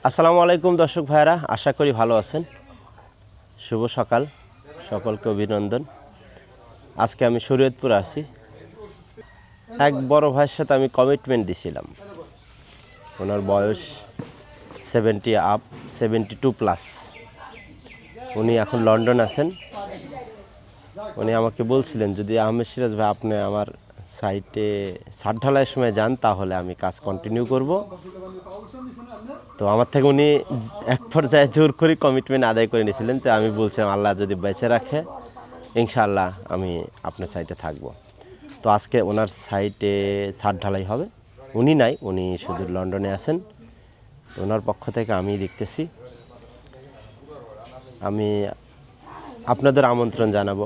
আসসালামু আলাইকুম দর্শক ভাইরা, আশা করি ভালো আছেন। শুভ সকাল, সকলকে অভিনন্দন। আজকে আমি শরীয়তপুর আছি। এক বড় ভাইয়ের সাথে আমি কমিটমেন্ট দিছিলাম। ওনার বয়স 72 প্লাস। উনি এখন লন্ডন আছেন। উনি আমাকে বলছিলেন, যদি আহমেদ সিরাজ ভাই আপনি আমার সাইটে ছাদ ঢালাইয়ের সময় যান তাহলে আমি কাজ কন্টিনিউ করব। তো আমার থেকে উনি এক পর্যায়ে জোর করে কমিটমেন্ট আদায় করে নিয়েছিলেন। তো আমি বলছিলাম, আল্লাহ যদি বেঁচে রাখে ইনশাআল্লাহ আমি আপনার সাইটে থাকব। তো আজকে ওনার সাইটে ছাদ ঢালাই হবে। উনি নাই, উনি শুধু লন্ডনে আছেন। তো ওনার পক্ষ থেকে আমি দেখতেছি, আমি আপনাদের আমন্ত্রণ জানাবো,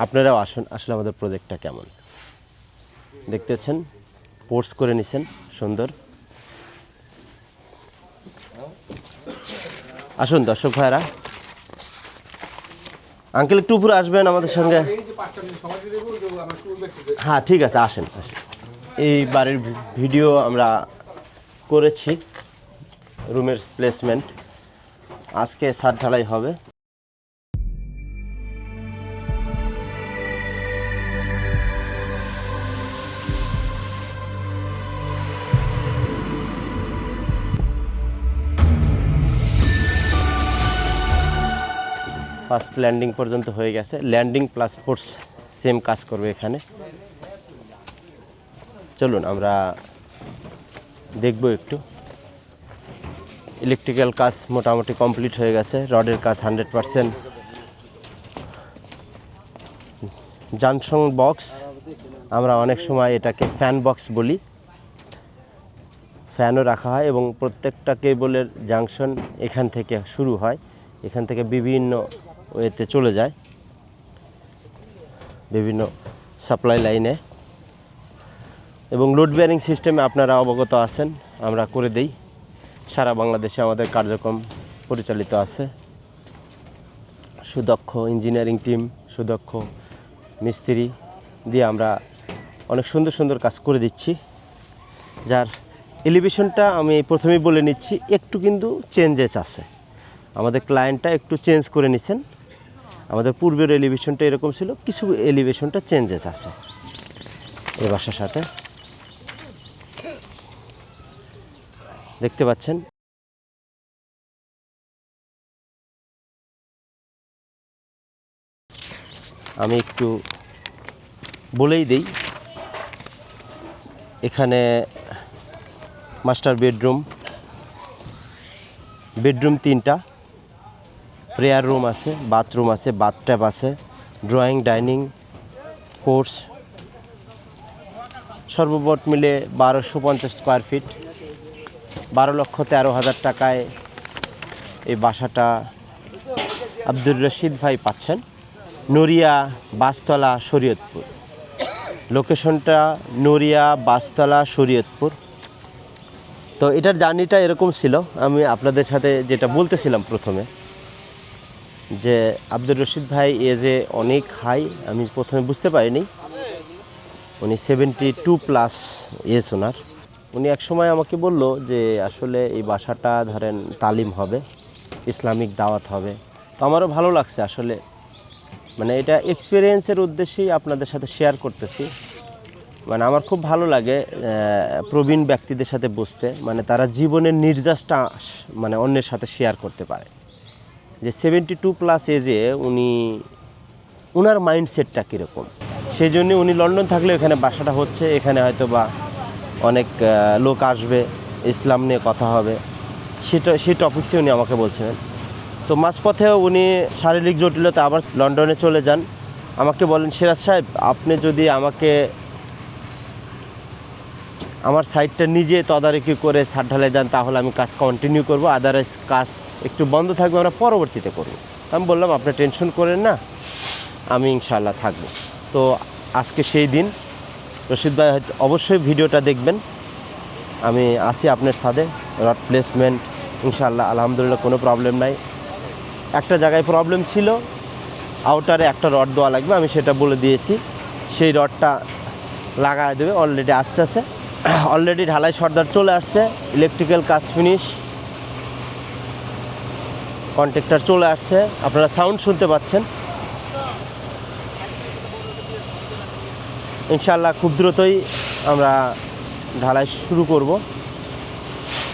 আপনারাও আসুন। আসলে আমাদের প্রজেক্টটা কেমন দেখতেছেন, পোস্ট করে নিছেন সুন্দর। আসুন দর্শক ভাইরা, আঙ্কেল একটু উপরে আসবেন আমাদের সঙ্গে। হ্যাঁ ঠিক আছে, আসেন আসেন। এই বাড়ির ভিডিও আমরা করেছি, রুমের প্লেসমেন্ট। আজকে ছাদ ঢালাই হবে। ফার্স্ট ল্যান্ডিং পর্যন্ত হয়ে গেছে। ল্যান্ডিং প্লাস পোর্টস সেম কাজ করবে এখানে। চলুন আমরা দেখব একটু। ইলেকট্রিক্যাল কাজ মোটামুটি কমপ্লিট হয়ে গেছে। রডের কাজ 100%। জাংশন বক্স, আমরা অনেক সময় এটাকে ফ্যান বক্স বলি। ফ্যানও রাখা হয় এবং প্রত্যেকটা কেবলের জাংশন এখান থেকে শুরু হয়, এখান থেকে বিভিন্ন ওয়েতে চলে যায় বিভিন্ন সাপ্লাই লাইনে। এবং লোড বেয়ারিং সিস্টেমে আপনারা অবগত আছেন, আমরা করে দেই। সারা বাংলাদেশে আমাদের কার্যক্রম পরিচালিত আছে। সুদক্ষ ইঞ্জিনিয়ারিং টিম, সুদক্ষ মিস্ত্রি দিয়ে আমরা অনেক সুন্দর সুন্দর কাজ করে দিচ্ছি। যার এলিভেশনটা আমি প্রথমেই বলে নিচ্ছি, একটু কিন্তু চেঞ্জেস আছে। আমাদের ক্লায়েন্টটা একটু চেঞ্জ করে নিছেন। আমাদের পূর্বের এলিভেশনটা এরকম ছিল, কিছু এলিভেশনটা চেঞ্জেস আছে এই বাসার সাথে। দেখতে পাচ্ছেন আমি একটু বলেই দেই, এখানে মাস্টার বেডরুম 3টা, প্রেয়ার রুম আছে, বাথরুম আছে, বাথট্যাব আছে, ড্রয়িং, ডাইনিং, কোর্স, সর্বমোট মিলে 1250 স্কোয়ার ফিট। 12,13,000 টাকায় এই বাসাটা আব্দুর রশিদ ভাই পাচ্ছেন। নড়িয়া, বাসতলা, শরীয়তপুর। লোকেশনটা নড়িয়া, বাসতলা, শরীয়তপুর। তো এটার জার্নিটা এরকম ছিল, আমি আপনাদের সাথে যেটা বলতেছিলাম প্রথমে, যে আব্দুর রশিদ ভাই এজে অনেক হাই। আমি প্রথমে বুঝতে পারিনি, উনি 72 প্লাস এজ ওনার। উনি একসময় আমাকে বলল যে আসলে এই বাসাটা ধরেন তালিম হবে, ইসলামিক দাওয়াত হবে। তো আমারও ভালো লাগছে আসলে, মানে এটা এক্সপিরিয়েন্সের উদ্দেশ্যেই আপনাদের সাথে শেয়ার করতেছি। মানে আমার খুব ভালো লাগে প্রবীণ ব্যক্তিদের সাথে বসতে, মানে তারা জীবনের নির্যাসটা মানে অন্যের সাথে শেয়ার করতে পারে। যে 72 প্লাস এজে উনার মাইন্ডসেটটা কীরকম, সেই জন্য উনি লন্ডন থাকলে এখানে বাসাটা হচ্ছে। এখানে হয়তো বা অনেক লোক আসবে, ইসলাম নিয়ে কথা হবে, সেই টপিক্সে উনি আমাকে বলছিলেন। তো মাঝপথেও উনি শারীরিক জটিলতা আবার লন্ডনে চলে যান। আমাকে বলেন, সিরাজ সাহেব আপনি যদি আমাকে আমার সাইটটা নিজে তদারকি করে ছাদ ঢালাই দেন তাহলে আমি কাজ কন্টিনিউ করব, আদারওয়াইজ কাজ একটু বন্ধ থাকবে, আমরা পরবর্তীতে করব। আমি বললাম, আপনি টেনশন করেন না, আমি ইনশাআল্লাহ থাকব। তো আজকে সেই দিন। রশিদ ভাই হয়তো অবশ্যই ভিডিওটা দেখবেন। আমি আসি আপনার সাথে, রড প্লেসমেন্ট ইনশাআল্লাহ আলহামদুলিল্লাহ কোনো প্রবলেম নাই। একটা জায়গায় প্রবলেম ছিল, আউটারে একটা রড দেওয়া লাগবে, আমি সেটা বলে দিয়েছি, সেই রডটা লাগায় দেবে। অলরেডি আসতেছে, অলরেডি ঢালাই সর্দার চলে আসছে, ইলেকট্রিক্যাল কাজ ফিনিশ, কন্ট্রাক্টর চলে আসছে, আপনারা সাউন্ড শুনতে পাচ্ছেন। ইনশাআল্লাহ খুব দ্রুতই আমরা ঢালাই শুরু করব,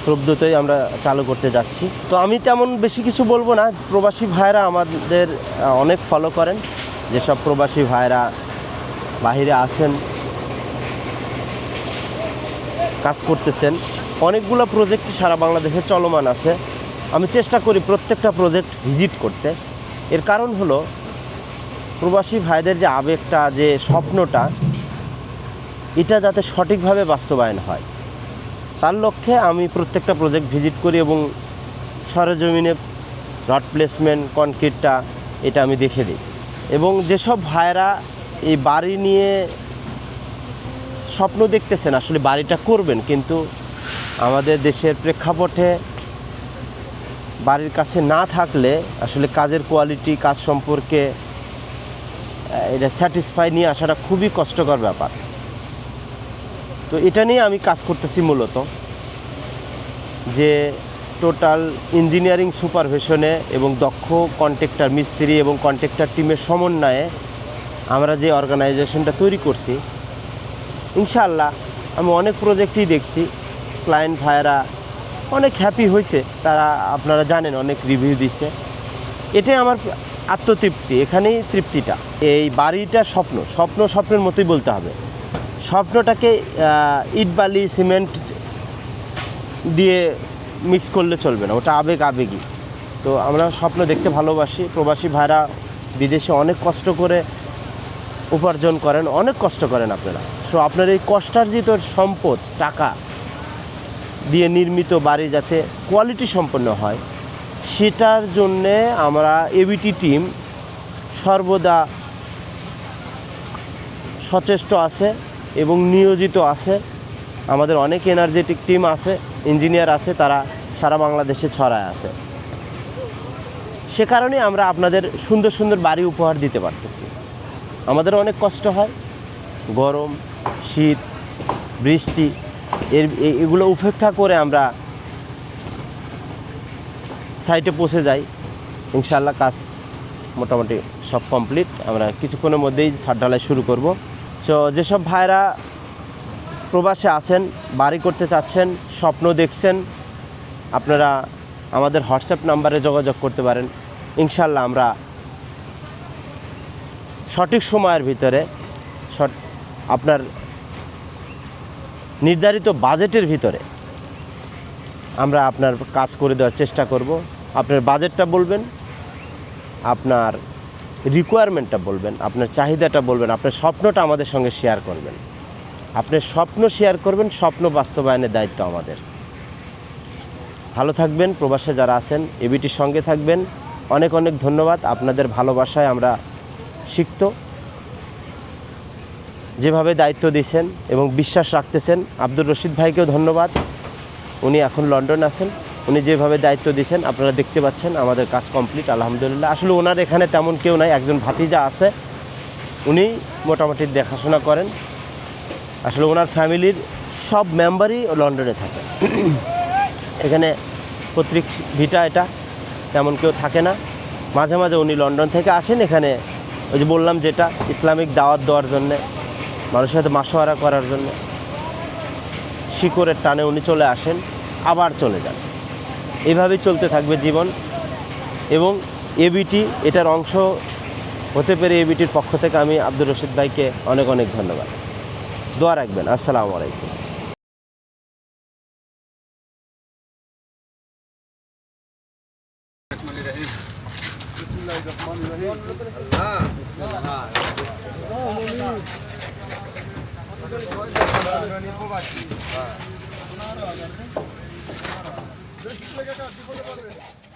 খুব দ্রুতই আমরা চালু করতে যাচ্ছি। তো আমি তেমন বেশি কিছু বলবো না। প্রবাসী ভাইরা আমাদের অনেক ফলো করেন, যেসব প্রবাসী ভাইরা বাহিরে আছেন, কাজ করতেছেন, অনেকগুলো প্রজেক্টই সারা বাংলাদেশে চলমান আছে। আমি চেষ্টা করি প্রত্যেকটা প্রজেক্ট ভিজিট করতে। এর কারণ হলো প্রবাসী ভাইদের যে আবেগটা, যে স্বপ্নটা, এটা যাতে সঠিকভাবে বাস্তবায়ন হয়, তার লক্ষ্যে আমি প্রত্যেকটা প্রজেক্ট ভিজিট করি এবং সরেজমিনে রড প্লেসমেন্ট, কনক্রিটটা এটা আমি দেখে দিই। এবং যেসব ভাইরা এই বাড়ি নিয়ে স্বপ্ন দেখতেছেন, আসলে বাড়িটা করবেন, কিন্তু আমাদের দেশের প্রেক্ষাপটে বাড়ির কাছে না থাকলে আসলে কাজের কোয়ালিটি, কাজ সম্পর্কে এটা স্যাটিসফাই নিয়ে আসাটা খুবই কষ্টকর ব্যাপার। তো এটা নিয়ে আমি কাজ করতেছি মূলত, যে টোটাল ইঞ্জিনিয়ারিং সুপারভিশনে এবং দক্ষ কন্ট্রাক্টর, মিস্ত্রি এবং কন্ট্রাক্টর টিমের সমন্বয়ে আমরা যে অর্গানাইজেশনটা তৈরি করছি, ইনশাআল্লাহ আমি অনেক প্রজেক্টই দেখছি, ক্লায়েন্ট ভাইয়েরা অনেক হ্যাপি হয়েছে, তারা আপনারা জানেন অনেক রিভিউ দিছে। এটাই আমার আত্মতৃপ্তি, এখানেই তৃপ্তিটা। এই বাড়িটা স্বপ্নের মতোই বলতে হবে। স্বপ্নটাকে ইট বালি সিমেন্ট দিয়ে মিক্স করলে চলবে না, ওটা আবেগই। তো আমরা স্বপ্ন দেখতে ভালোবাসি। প্রবাসী ভাইরা বিদেশে অনেক কষ্ট করে উপার্জন করেন, অনেক কষ্ট করেন আপনারা। সো আপনার এই কষ্টার্জিত সম্পদ, টাকা দিয়ে নির্মিত বাড়ি যাতে কোয়ালিটি সম্পন্ন হয়, সেটার জন্যে আমরা এবিটি টিম সর্বদা সচেষ্ট আছে এবং নিয়োজিত আছে। আমাদের অনেক এনার্জেটিক টিম আছে, ইঞ্জিনিয়ার আছে, তারা সারা বাংলাদেশে ছড়ায় আছে। সে কারণে আমরা আপনাদের সুন্দর সুন্দর বাড়ি উপহার দিতে পারতেছি। আমাদের অনেক কষ্ট হয়, গরম, শীত, বৃষ্টি এগুলো উপেক্ষা করে আমরা সাইটে পৌঁছে যাই। ইনশাআল্লাহ কাজ মোটামুটি সব কমপ্লিট। আমরা কিছুক্ষণের মধ্যেই ছাদ ঢালাই শুরু করব। সো যেসব ভাইরা প্রবাসে আছেন, বাড়ি করতে চাচ্ছেন, স্বপ্ন দেখছেন, আপনারা আমাদের হোয়াটসঅ্যাপ নাম্বারে যোগাযোগ করতে পারেন। ইনশাআল্লাহ আমরা সঠিক সময়ের ভিতরে, আপনার নির্ধারিত বাজেটের ভিতরে আমরা আপনার কাজ করে দেওয়ার চেষ্টা করব। আপনার বাজেটটা বলবেন, আপনার রিকোয়ারমেন্টটা বলবেন, আপনার চাহিদাটা বলবেন, আপনার স্বপ্নটা আমাদের সঙ্গে শেয়ার করবেন। আপনার স্বপ্ন শেয়ার করবেন, স্বপ্ন বাস্তবায়নের দায়িত্ব আমাদের। ভালো থাকবেন, প্রবাসে যারা আছেন এবিটির সঙ্গে থাকবেন। অনেক অনেক ধন্যবাদ। আপনাদের ভালোবাসায় আমরা সিক্ত, যেভাবে দায়িত্ব দিয়েছেন এবং বিশ্বাস রাখতেছেন। আব্দুর রশিদ ভাইকেও ধন্যবাদ, উনি এখন লন্ডন আছেন। উনি যেভাবে দায়িত্ব দিয়েছেন আপনারা দেখতে পাচ্ছেন, আমাদের কাজ কমপ্লিট আলহামদুলিল্লাহ। আসলে ওনার এখানে তেমন কেউ নাই, একজন ভাতিজা আছে, উনি মোটামুটি দেখাশোনা করেন। আসলে ওনার ফ্যামিলির সব মেম্বারই লন্ডনে থাকে। এখানে পৈতৃক ভিটা, এটা তেমন কেউ থাকে না। মাঝে মাঝে উনি লন্ডন থেকে আসেন এখানে, ওই যে বললাম যেটা ইসলামিক দাওয়াত দেওয়ার জন্যে, মানুষের সাথে মাশওয়ারা করার জন্য, শিকড়ের টানে উনি চলে আসেন, আবার চলে যান। এইভাবেই চলতে থাকবে জীবন। এবং এবিটি এটার অংশ হতে পেরে এবিটির পক্ষ থেকে আমি আব্দুর রশিদ ভাইকে অনেক অনেক ধন্যবাদ। দোয়া রাখবেন। আসসালামু আলাইকুম। Bismillahirrahmanirrahim.